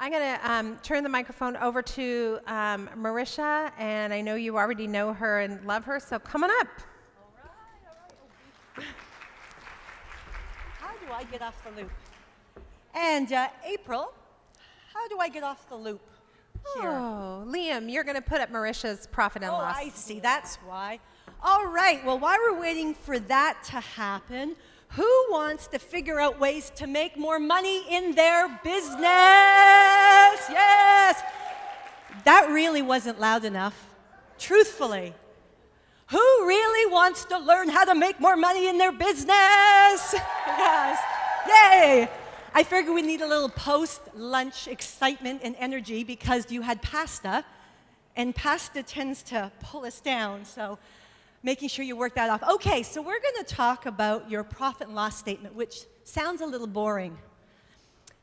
I'm going to turn the microphone over to Marisha, and I know you already know her and love her, so come on up. All right. How do I get off the loop? And April, how do I get off the loop here? Oh, Liam, you're going to put up Marisha's profit and Oh, loss. I see. That's why. All right. Well, while we're waiting for that to happen, who wants to figure out ways to make more money in their business? Yes. That really wasn't loud enough. Truthfully. Who really wants to learn how to make more money in their business? Yes. Yay. I figured we need a little post-lunch excitement and energy because you had pasta, and pasta tends to pull us down, so making sure you work that off. Okay, so we're going to talk about your profit and loss statement, which sounds a little boring.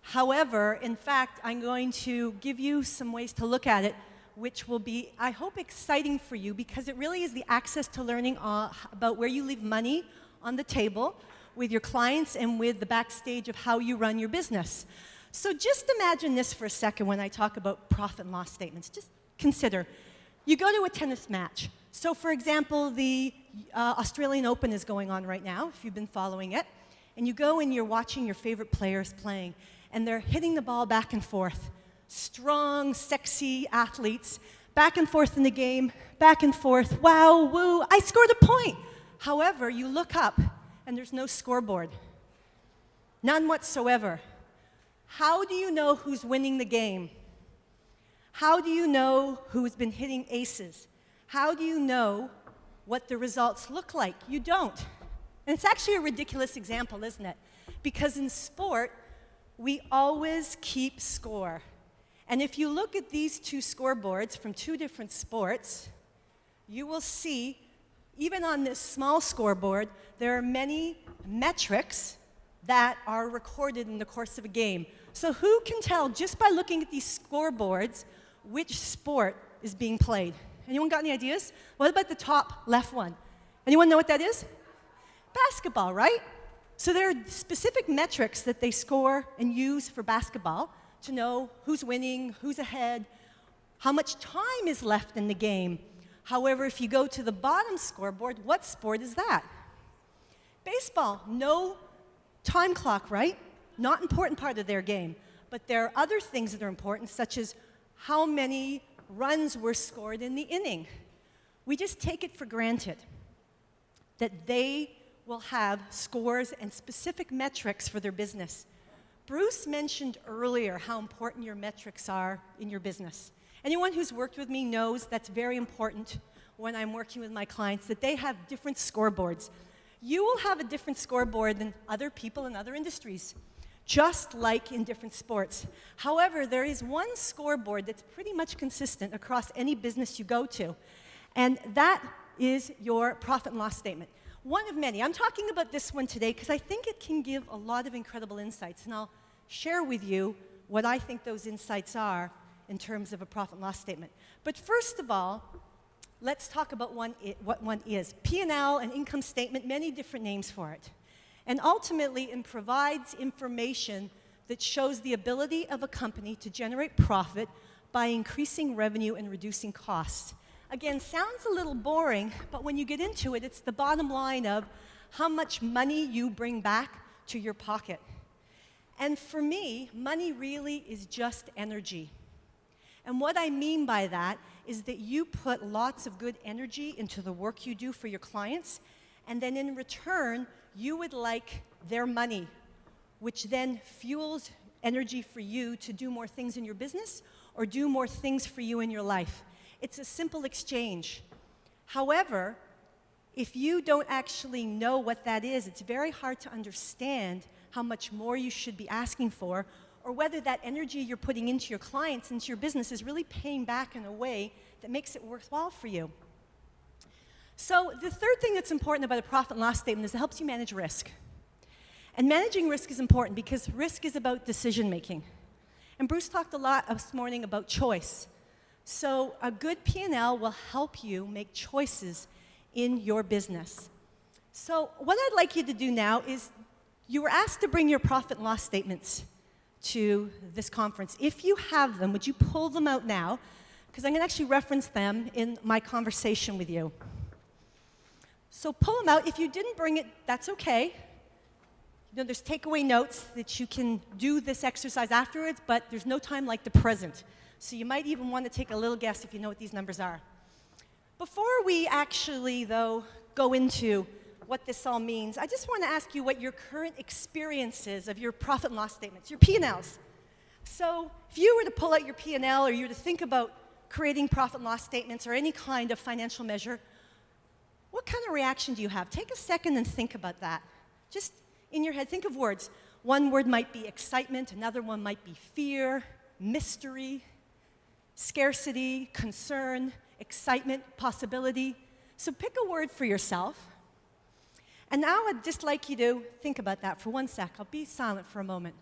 However, in fact, I'm going to give you some ways to look at it, which will be, I hope, exciting for you because it really is the access to learning about where you leave money on the table with your clients and with the backstage of how you run your business. So just imagine this for a second when I talk about profit and loss statements. Just consider, you go to a tennis match. So for example, the Australian Open is going on right now, if you've been following it. And you go and you're watching your favorite players playing, and they're hitting the ball back and forth. Strong, sexy athletes, back and forth in the game, back and forth, wow, woo, I scored a point. However, you look up, and there's no scoreboard. None whatsoever. How do you know who's winning the game? How do you know who's been hitting aces? How do you know what the results look like? You don't. And it's actually a ridiculous example, isn't it? Because in sport, we always keep score. And if you look at these two scoreboards from two different sports, you will see, even on this small scoreboard, there are many metrics that are recorded in the course of a game. So who can tell, just by looking at these scoreboards, which sport is being played? Anyone got any ideas? What about the top left one? Anyone know what that is? Basketball, right? So there are specific metrics that they score and use for basketball to know who's winning, who's ahead, how much time is left in the game. However, if you go to the bottom scoreboard, what sport is that? Baseball, no time clock, right? Not important part of their game. But there are other things that are important, such as how many runs were scored in the inning. We just take it for granted that they will have scores and specific metrics for their business. Bruce mentioned earlier how important your metrics are in your business. Anyone who's worked with me knows that's very important when I'm working with my clients, that they have different scoreboards. You will have a different scoreboard than other people in other industries, just like in different sports. However, there is one scoreboard that's pretty much consistent across any business you go to, and that is your profit and loss statement. One of many. I'm talking about this one today because I think it can give a lot of incredible insights, and I'll share with you what I think those insights are in terms of a profit and loss statement. But first of all, let's talk about what one is. P&L, an income statement, many different names for it. And ultimately, it provides information that shows the ability of a company to generate profit by increasing revenue and reducing costs. Again, sounds a little boring, but when you get into it, it's the bottom line of how much money you bring back to your pocket. And for me, money really is just energy. And what I mean by that is that you put lots of good energy into the work you do for your clients, and then in return, you would like their money, which then fuels energy for you to do more things in your business or do more things for you in your life. It's a simple exchange. However, if you don't actually know what that is, it's very hard to understand how much more you should be asking for, or whether that energy you're putting into your clients, into your business, is really paying back in a way that makes it worthwhile for you. So the third thing that's important about a profit and loss statement is it helps you manage risk. And managing risk is important because risk is about decision making. And Bruce talked a lot this morning about choice. So a good P&L will help you make choices in your business. So what I'd like you to do now is, you were asked to bring your profit and loss statements to this conference. If you have them, would you pull them out now? Because I'm going to actually reference them in my conversation with you. So pull them out. If you didn't bring it, that's okay. You know, there's takeaway notes that you can do this exercise afterwards, but there's no time like the present. So you might even want to take a little guess if you know what these numbers are. Before we actually, though, go into what this all means, I just want to ask you what your current experience is of your profit and loss statements, your P&Ls. So if you were to pull out your P&L or you were to think about creating profit and loss statements or any kind of financial measure, what kind of reaction do you have? Take a second and think about that. Just in your head, think of words. One word might be excitement, another one might be fear, mystery, scarcity, concern, excitement, possibility. So pick a word for yourself. And now I'd just like you to think about that for 1 sec. I'll be silent for a moment.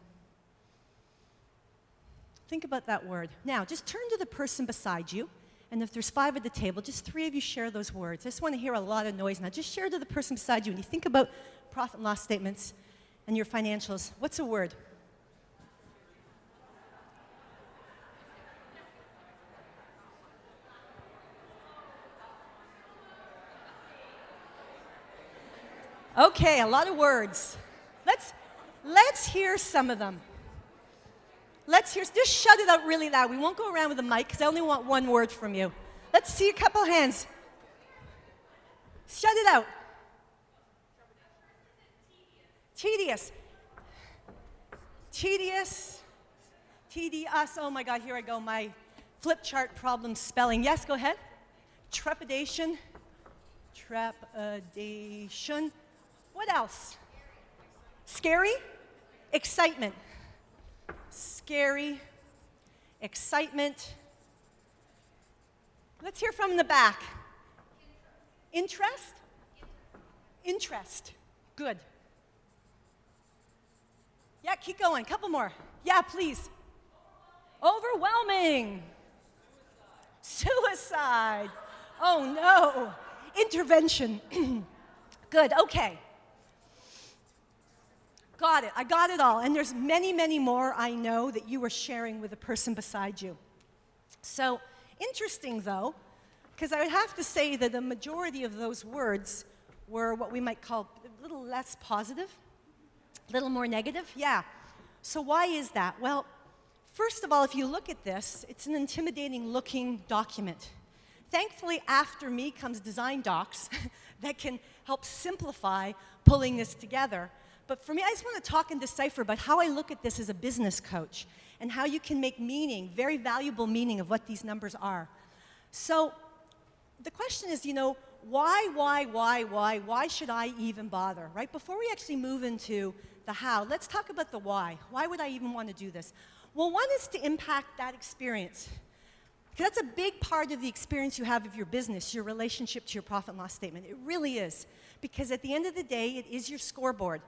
Think about that word. Now, just turn to the person beside you, and if there's 5 at the table, just 3 of you share those words. I just want to hear a lot of noise now. Just share to the person beside you, and you think about profit and loss statements and your financials. What's a word? Okay, a lot of words. Let's hear some of them. Just shout it out really loud. We won't go around with the mic because I only want 1 word from you. Let's see a couple hands. Shout it out. Tedious. Tedious. Tedious. Oh my God, here I go. My flip chart problem spelling. Yes, go ahead. Trepidation. Trepidation. What else? Scary? Excitement. Scary. Excitement. Let's hear from the back. Interest? Interest. Good. Yeah, keep going. Couple more. Yeah, please. Overwhelming. Suicide. Oh no. Intervention. Good, okay. Got it, I got it all. And there's many, many more I know that you were sharing with the person beside you. So, interesting though, because I would have to say that the majority of those words were what we might call a little less positive, a little more negative, yeah. So why is that? Well, first of all, if you look at this, it's an intimidating looking document. Thankfully, after me comes Design Docs that can help simplify pulling this together. But for me, I just want to talk and decipher about how I look at this as a business coach and how you can make meaning, very valuable meaning of what these numbers are. So the question is, you know, why should I even bother, right? Before we actually move into the how, let's talk about the why. Why would I even want to do this? Well, one is to impact that experience. Because that's a big part of the experience you have of your business, your relationship to your profit and loss statement. It really is. Because at the end of the day, it is your scoreboard.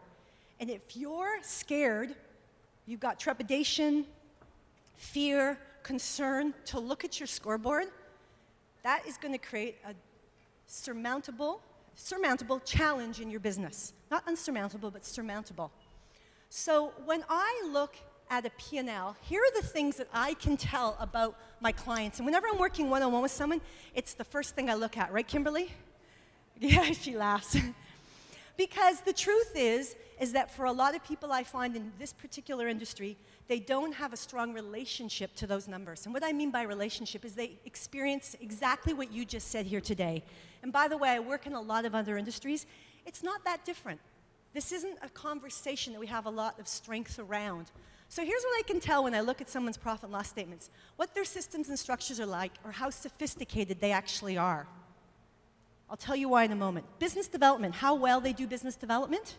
And if you're scared, you've got trepidation, fear, concern to look at your scoreboard, that is going to create a surmountable challenge in your business. Not unsurmountable, but surmountable. So when I look at a P&L, here are the things that I can tell about my clients. And whenever I'm working one-on-one with someone, it's the first thing I look at. Right, Kimberly? Yeah, she laughs. Because the truth is that for a lot of people I find in this particular industry, they don't have a strong relationship to those numbers. And what I mean by relationship is they experience exactly what you just said here today. And by the way, I work in a lot of other industries. It's not that different. This isn't a conversation that we have a lot of strength around. So here's what I can tell when I look at someone's profit and loss statements. What their systems and structures are like, or how sophisticated they actually are. I'll tell you why in a moment. Business development, how well they do business development.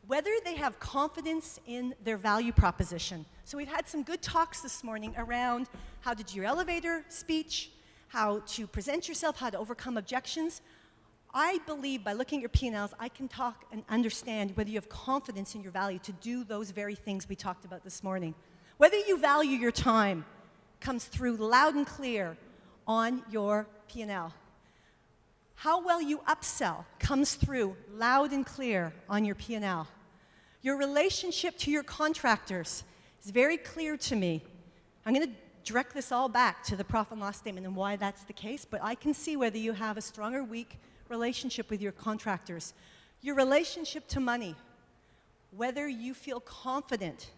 Whether they have confidence in their value proposition. So we've had some good talks this morning around how to do your elevator speech, how to present yourself, how to overcome objections. I believe by looking at your P&Ls, I can talk and understand whether you have confidence in your value to do those very things we talked about this morning. Whether you value your time comes through loud and clear on your P&L. How well you upsell comes through loud and clear on your P&L. Your relationship to your contractors is very clear to me. I'm going to direct this all back to the profit and loss statement and why that's the case, but I can see whether you have a strong or weak relationship with your contractors. Your relationship to money, whether you feel confident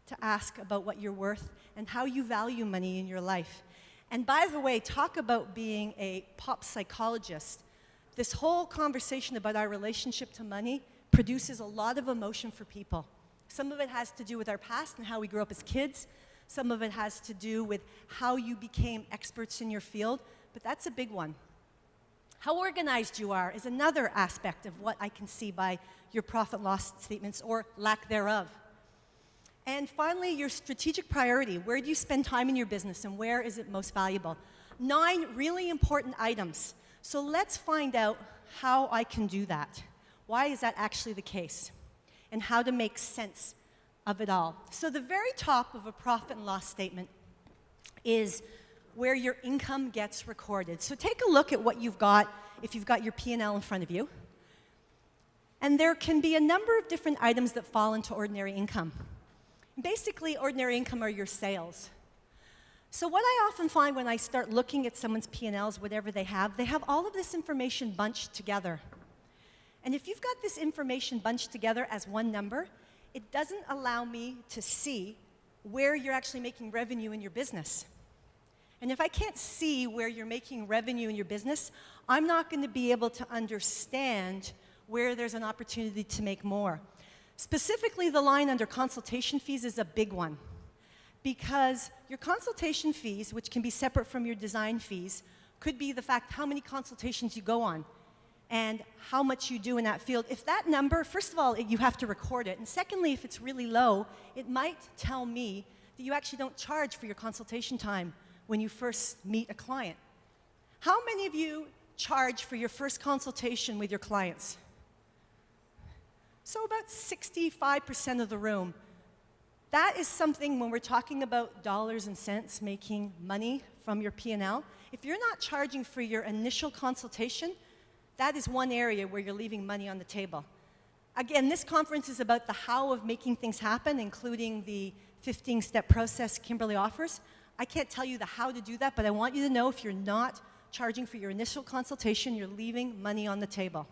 to ask about what you're worth and how you value money in your life. And by the way, talk about being a pop psychologist. This whole conversation about our relationship to money produces a lot of emotion for people. Some of it has to do with our past and how we grew up as kids. Some of it has to do with how you became experts in your field, but that's a big one. How organized you are is another aspect of what I can see by your profit and loss statements or lack thereof. And finally, your strategic priority. Where do you spend time in your business and where is it most valuable? 9 really important items. So let's find out how I can do that. Why is that actually the case? And how to make sense of it all. So the very top of a profit and loss statement is where your income gets recorded. So take a look at what you've got if you've got your P&L in front of you. And there can be a number of different items that fall into ordinary income. Basically, ordinary income are your sales. So what I often find when I start looking at someone's P&Ls, whatever they have all of this information bunched together. And if you've got this information bunched together as one number, it doesn't allow me to see where you're actually making revenue in your business. And if I can't see where you're making revenue in your business, I'm not going to be able to understand where there's an opportunity to make more. Specifically, the line under consultation fees is a big one, because your consultation fees, which can be separate from your design fees, could be the fact how many consultations you go on and how much you do in that field. If that number, first of all, you have to record it, and secondly, if it's really low, it might tell me that you actually don't charge for your consultation time when you first meet a client. How many of you charge for your first consultation with your clients? So about 65% of the room. That is something when we're talking about dollars and cents, making money from your P&L. If you're not charging for your initial consultation, that is one area where you're leaving money on the table. Again, this conference is about the how of making things happen, including the 15-step process Kimberly offers. I can't tell you the how to do that, but I want you to know if you're not charging for your initial consultation, you're leaving money on the table.